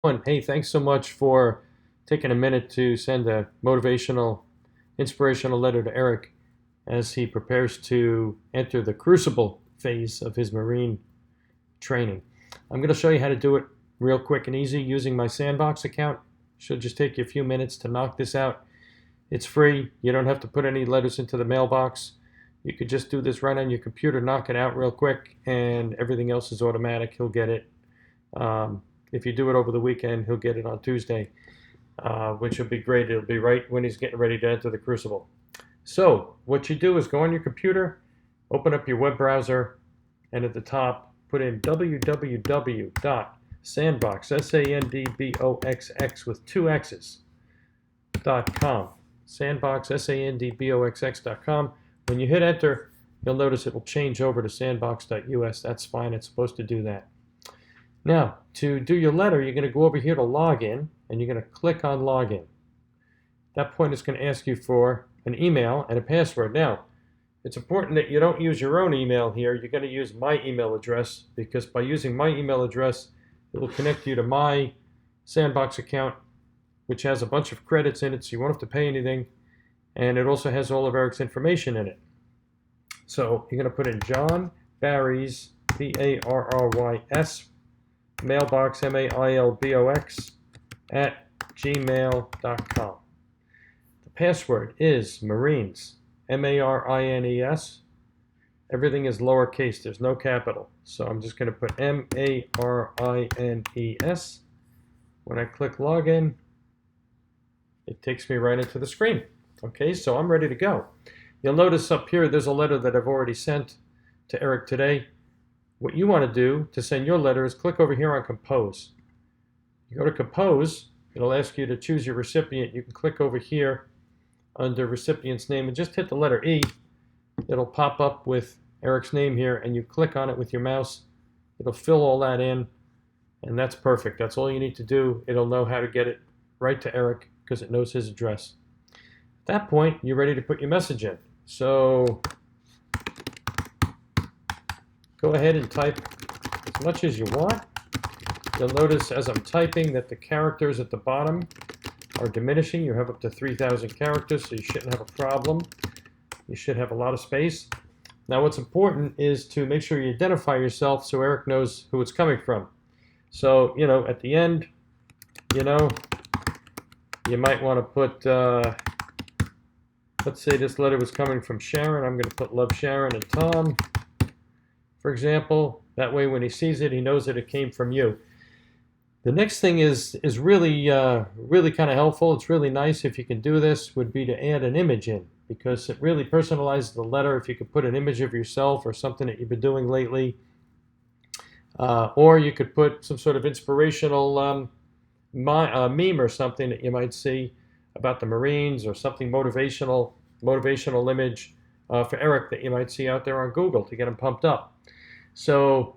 And hey, thanks so much for taking a minute to send a motivational, inspirational letter to Erik as he prepares to enter the crucible phase of his Marine training. I'm going to show you how to do it real quick and easy using my Sandboxx account. Should just take you a few minutes to knock this out. It's free. You don't have to put any letters into the mailbox. You could just do this right on your computer, knock it out real quick, and everything else is automatic. He'll get it. If you do it over the weekend, he'll get it on Tuesday, which will be great. It'll be right when he's getting ready to enter the crucible. So what you do is go on your computer, open up your web browser, and at the top, put in www.sandboxx, S-A-N-D-B-O-X-X with two X's, .com. Sandboxx, S-A-N-D-B-O-X-X.com. When you hit enter, you'll notice it will change over to sandboxx.us. That's fine. It's supposed to do that. Now, to do your letter, you're going to go over here to login, and you're going to click on login. At that point, it's going to ask you for an email and a password. Now, it's important that you don't use your own email here. You're going to use my email address, because by using my email address, it will connect you to my Sandboxx account, which has a bunch of credits in it, so you won't have to pay anything. And it also has all of Erik's information in it. So you're going to put in John Barrys, B-A-R-R-Y-S, mailbox, M-A-I-L-B-O-X, at gmail.com. The password is Marines, M-A-R-I-N-E-S. Everything is lowercase, there's no capital. So I'm just going to put M-A-R-I-N-E-S. When I click login, it takes me right into the screen. Okay, so I'm ready to go. You'll notice up here there's a letter that I've already sent to Erik today. What you want to do to send your letter is click over here on Compose. You go to Compose, it'll ask you to choose your recipient. You can click over here under recipient's name and just hit the letter E. It'll pop up with Erik's name here, and you click on it with your mouse. It'll fill all that in, and that's perfect. That's all you need to do. It'll know how to get it right to Erik because it knows his address. At that point, you're ready to put your message in. So go ahead and type as much as you want. You'll notice as I'm typing that the characters at the bottom are diminishing. You have up to 3,000 characters, so you shouldn't have a problem. You should have a lot of space. Now what's important is to make sure you identify yourself so Erik knows who it's coming from. So, at the end, you might want to put, let's say this letter was coming from Sharon. I'm going to put love Sharon and Tom, for example. That way when he sees it, he knows that it came from you. The next thing is really kind of helpful. It's really nice if you can do this, would be to add an image in, because it really personalizes the letter. If you could put an image of yourself or something that you've been doing lately, or you could put some sort of inspirational meme or something that you might see about the Marines, or something motivational image for Erik that you might see out there on Google to get him pumped up. So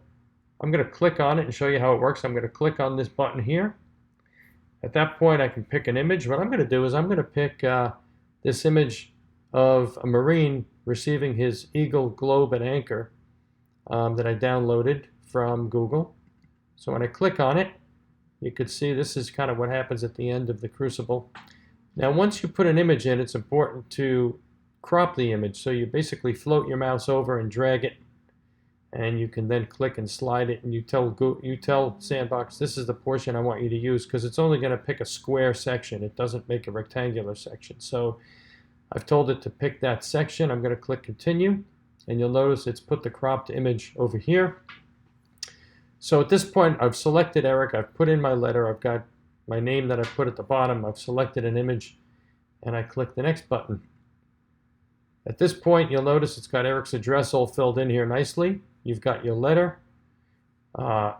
I'm going to click on it and show you how it works. I'm going to click on this button here. At that point, I can pick an image. What I'm going to do is I'm going to pick this image of a Marine receiving his Eagle, Globe, and Anchor that I downloaded from Google. So when I click on it, you could see this is kind of what happens at the end of the crucible. Now, once you put an image in, it's important to crop the image. So you basically float your mouse over and drag it, and you can then click and slide it, and you tell Sandboxx, this is the portion I want you to use, because it's only going to pick a square section. It doesn't make a rectangular section. So I've told it to pick that section. I'm going to click continue, and you'll notice it's put the cropped image over here. So at this point, I've selected Erik. I've put in my letter. I've got my name that I put at the bottom. I've selected an image, and I click the next button. At this point, you'll notice it's got Erik's address all filled in here nicely. You've got your letter.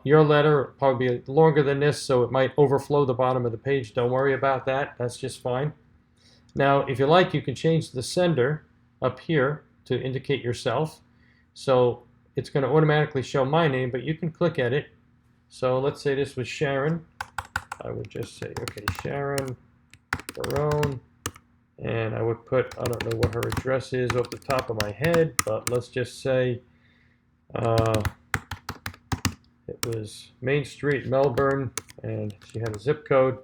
Your letter will probably be longer than this, so it might overflow the bottom of the page. Don't worry about that. That's just fine. Now, if you like, you can change the sender up here to indicate yourself. So it's going to automatically show my name, but you can click edit. So let's say this was Sharon. I would just say, okay, Sharon Barone, and I would put, I don't know what her address is off the top of my head, but let's just say It was Main Street, Melbourne, and she had a zip code.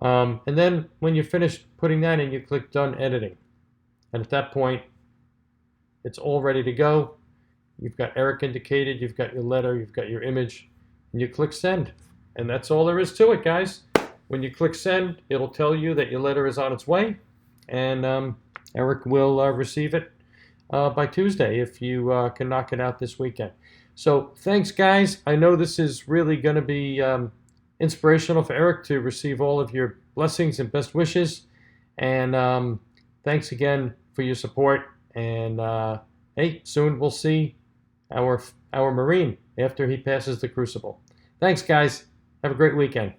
And then when you finish putting that in, you click Done Editing. And at that point, it's all ready to go. You've got Erik indicated, you've got your letter, you've got your image, and you click Send. And that's all there is to it, guys. When you click Send, it'll tell you that your letter is on its way, and Erik will receive it by Tuesday if you can knock it out this weekend. So thanks, guys. I know this is really going to be inspirational for Erik to receive all of your blessings and best wishes. And thanks again for your support. And hey, soon we'll see our Marine after he passes the Crucible. Thanks, guys. Have a great weekend.